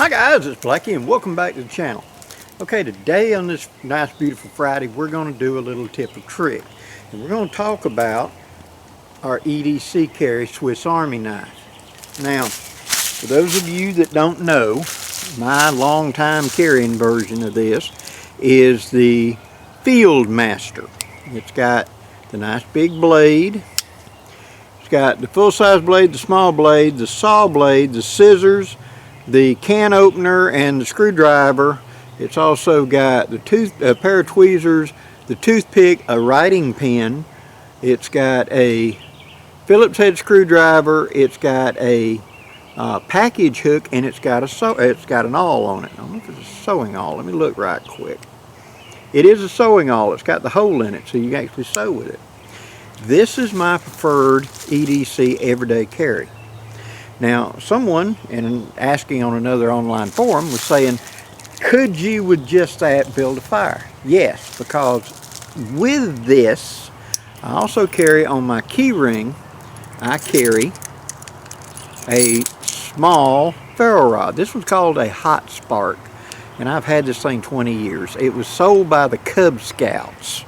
Hi guys, it's Blackie and welcome back to the channel. Okay, today on this nice beautiful Friday we're going to do a little tip or trick. And we're going to talk about our EDC carry Swiss Army knife. Now, for those of you that don't know, my long-time carrying version of this is the Fieldmaster. It's got the nice big blade. It's got the full-size blade, the small blade, the saw blade, the scissors, the can opener, and the screwdriver. It's also got the a pair of tweezers, the toothpick, a writing pen. It's got a Phillips head screwdriver. It's got a package hook, and it's got an awl on it. I don't know if it's a sewing awl. Let me look right quick. It is a sewing awl. It's got the hole in it, so you can actually sew with it. This is my preferred EDC everyday carry. Now, someone, in asking on another online forum, was saying, could you with just that build a fire? Yes, because with this, I also carry on my key ring, I carry a small ferro rod. This was called a Hot Spark, and I've had this thing 20 years. It was sold by the Cub Scouts,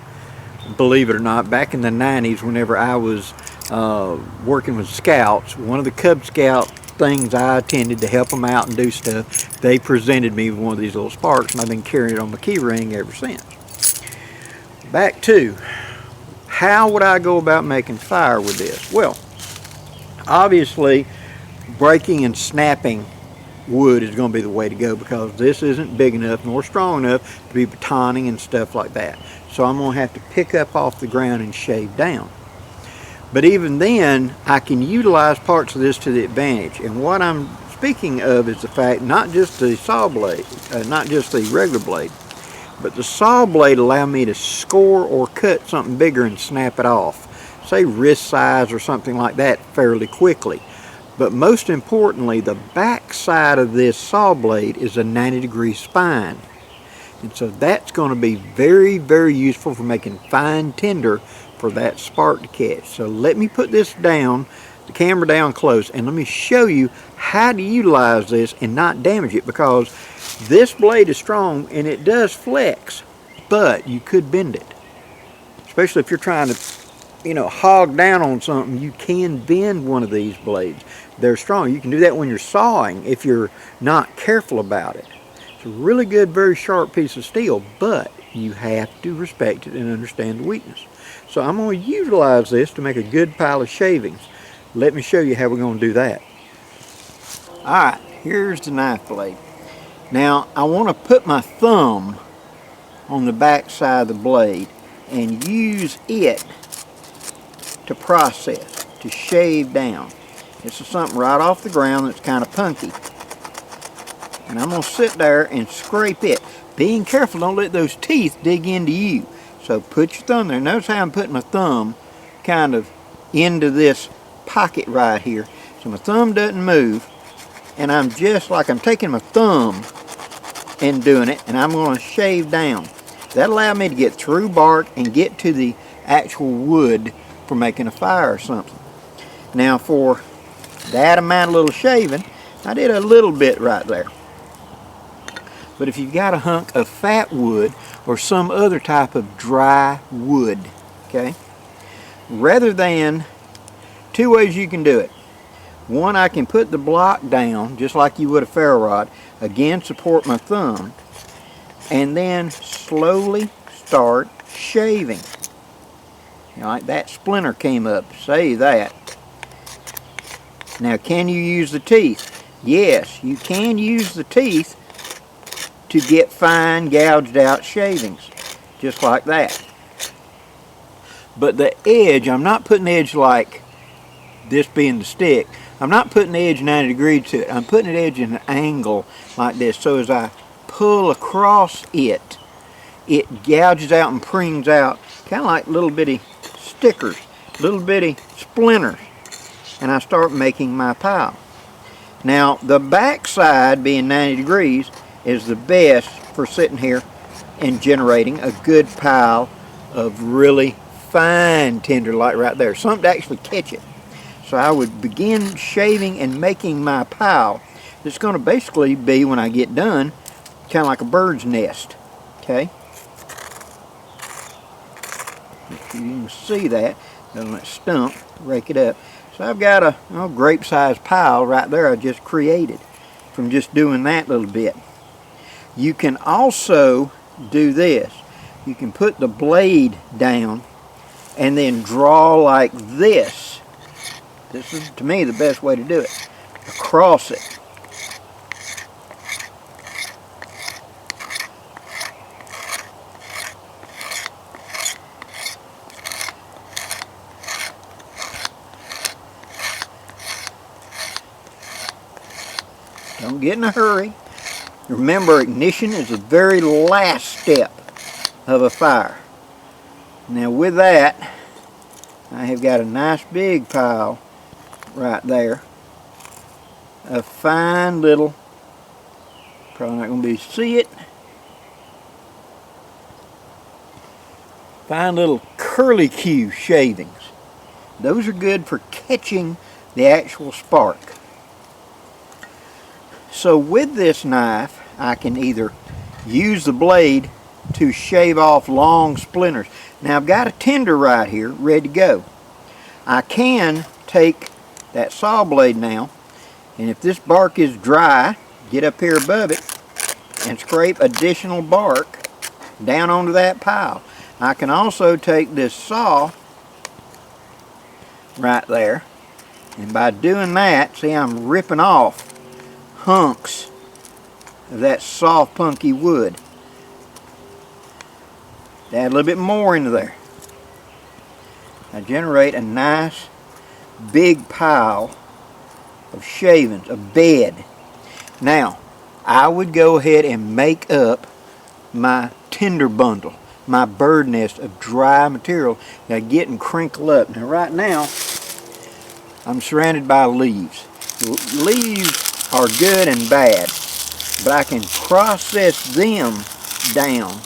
believe it or not, back in the 90s whenever I was working with Scouts. One of the Cub Scout things I attended to help them out and do stuff, they presented me with one of these little sparks, and I've been carrying it on my key ring ever since. Back to, how would I go about making fire with this? Well, obviously breaking and snapping wood is going to be the way to go, because this isn't big enough nor strong enough to be batoning and stuff like that. So I'm going to have to pick up off the ground and shave down. But even then, I can utilize parts of this to the advantage. And what I'm speaking of is the fact, not just the saw blade, not just the regular blade, but the saw blade allow me to score or cut something bigger and snap it off. Say wrist size or something like that fairly quickly. But most importantly, the back side of this saw blade is a 90-degree spine. And so that's going to be very, very useful for making fine tinder for that spark to catch. So let me put this down, the camera down close, and let me show you how to utilize this and not damage it, because this blade is strong and it does flex, but you could bend it. Especially if you're trying to, hog down on something, you can bend one of these blades. They're strong. You can do that when you're sawing if you're not careful about it. It's a really good, very sharp piece of steel, but you have to respect it and understand the weakness. So I'm going to utilize this to make a good pile of shavings. Let me show you how we're going to do that. Alright, here's the knife blade. Now I want to put my thumb on the back side of the blade and use it to process, to shave down. This is something right off the ground that's kind of punky. And I'm going to sit there and scrape it. Being careful, don't let those teeth dig into you. So put your thumb there. Notice how I'm putting my thumb kind of into this pocket right here. So my thumb doesn't move. And I'm just like I'm taking my thumb and doing it. And I'm going to shave down. That'll allow me to get through bark and get to the actual wood for making a fire or something. Now for that amount of little shaving, I did a little bit right there. But if you've got a hunk of fat wood or some other type of dry wood, okay, rather than, two ways you can do it. One, I can put the block down just like you would a ferro rod, again support my thumb, and then slowly start shaving. Like that splinter came up, say that. Now, can you use the teeth? Yes, you can use the teeth to get fine gouged out shavings, just like that. But the edge, I'm not putting the edge like this being the stick. I'm not putting the edge 90 degrees to it. I'm putting the edge in an angle like this, so as I pull across it, it gouges out and prings out, kind of like little bitty stickers, little bitty splinters, and I start making my pile. Now the back side being 90 degrees is the best for sitting here and generating a good pile of really fine tinder, like right there, something to actually catch it. So I would begin shaving and making my pile it's going to basically be, when I get done, kind of like a bird's nest. Okay? If you can see that, on that stump, rake it up. So I've got a grape-sized pile right there I just created from just doing that little bit. You can also do this. You can put the blade down and then draw like this. This is, to me, the best way to do it. Across it. Don't get in a hurry. Remember, ignition is the very last step of a fire. Now with that, I have got a nice big pile right there of fine little, probably not going to be able to see it, fine little curlicue shavings. Those are good for catching the actual spark. So with this knife, I can either use the blade to shave off long splinters. Now I've got a tinder right here ready to go. I can take that saw blade now, and if this bark is dry, get up here above it and scrape additional bark down onto that pile. I can also take this saw right there, and by doing that, see, I'm ripping off hunks of that soft punky wood. Add a little bit more into there. I generate a nice big pile of shavings, a bed. Now, I would go ahead and make up my tinder bundle, my bird nest of dry material that I get and crinkle up. Now right now, I'm surrounded by leaves. Leaves are good and bad, but I can process them down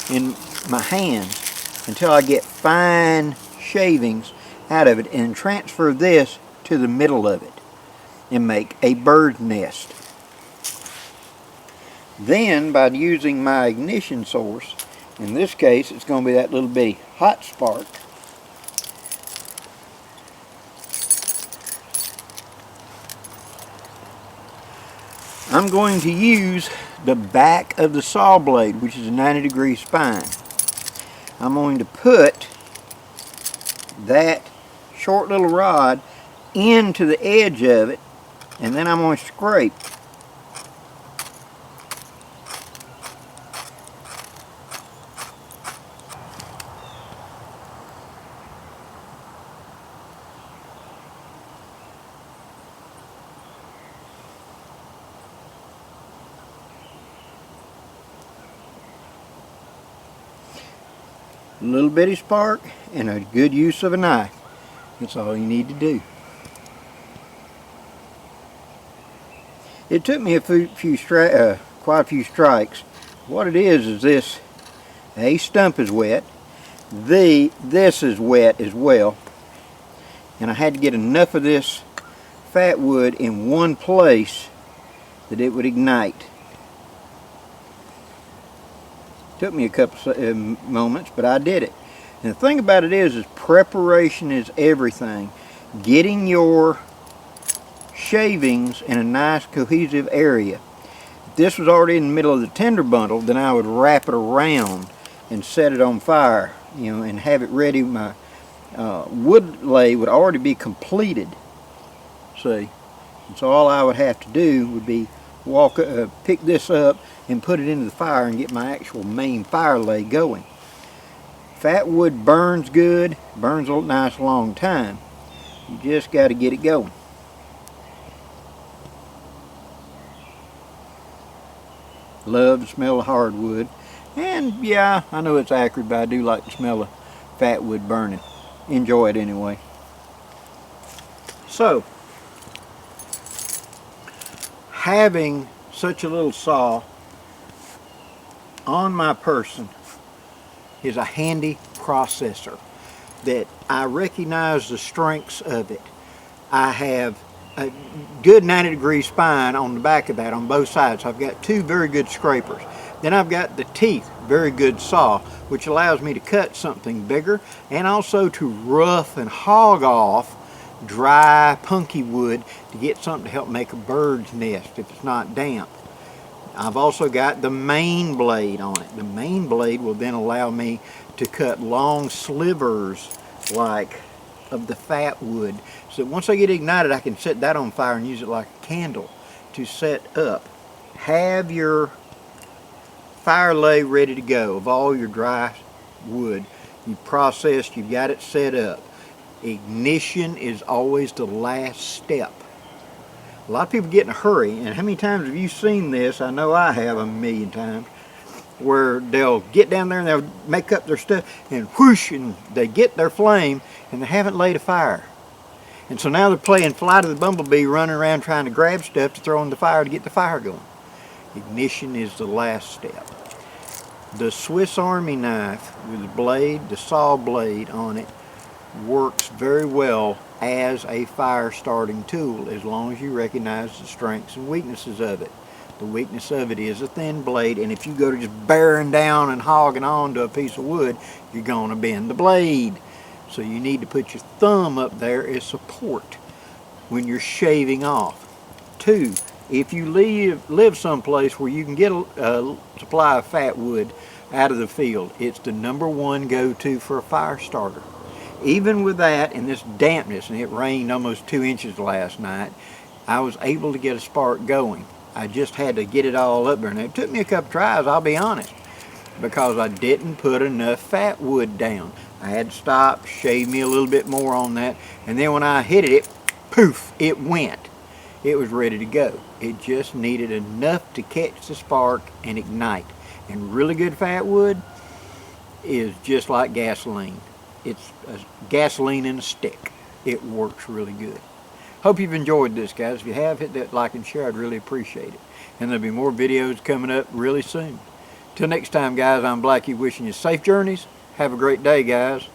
in my hands until I get fine shavings out of it, and transfer this to the middle of it and make a bird nest. Then, by using my ignition source, in this case it's going to be that little bitty hot spark, I'm going to use the back of the saw blade, which is a 90-degree spine. I'm going to put that short little rod into the edge of it, and then I'm going to scrape. A little bitty spark and a good use of a knife. That's all you need to do. It took me quite a few strikes. What it is this: a stump is wet, this is wet as well, and I had to get enough of this fat wood in one place that it would ignite. Took me a couple moments, but I did it. And the thing about it is preparation is everything. Getting your shavings in a nice cohesive area. If this was already in the middle of the tinder bundle, then I would wrap it around and set it on fire, you know, and have it ready. My wood lay would already be completed. See, and so all I would have to do would be pick this up and put it into the fire and get my actual main fire lay going. Fat wood burns good, burns a nice long time. You just got to get it going. Love the smell of hardwood, and yeah, I know it's acrid, but I do like the smell of fat wood burning. Enjoy it anyway. So, having such a little saw on my person is a handy processor that I recognize the strengths of it. I have a good 90-degree spine on the back of that on both sides. I've got two very good scrapers. Then I've got the teeth, very good saw, which allows me to cut something bigger and also to rough and hog off dry, punky wood to get something to help make a bird's nest if it's not damp. I've also got the main blade on it. The main blade will then allow me to cut long slivers like of the fat wood. So once I get ignited, I can set that on fire and use it like a candle to set up. Have your fire lay ready to go of all your dry wood. You've processed, you've got it set up. Ignition is always the last step. A lot of people get in a hurry, and how many times have you seen this? I know I have a million times, where they'll get down there and they'll make up their stuff and whoosh, and they get their flame and they haven't laid a fire. And so now they're playing Flight of the Bumblebee, running around trying to grab stuff to throw in the fire to get the fire going. Ignition is the last step. The Swiss Army knife with the blade, the saw blade on it, works very well as a fire starting tool as long as you recognize the strengths and weaknesses of it. The weakness of it is a thin blade, and if you go to just bearing down and hogging on to a piece of wood, you're going to bend the blade. So you need to put your thumb up there as support when you're shaving off. 2, if you live someplace where you can get a supply of fat wood out of the field, it's the #1 go-to for a fire starter. Even with that and this dampness, and it rained almost 2 inches last night, I was able to get a spark going. I just had to get it all up there, and it took me a couple tries, I'll be honest, because I didn't put enough fat wood down. I had to stop, shave me a little bit more on that, and then when I hit it, poof, it went. It was ready to go. It just needed enough to catch the spark and ignite. And really good fat wood is just like gasoline. It's gasoline in a stick. It works really good. Hope you've enjoyed this, guys. If you have, hit that like and share. I'd really appreciate it. And there'll be more videos coming up really soon. Till next time, guys, I'm Blackie wishing you safe journeys. Have a great day, guys.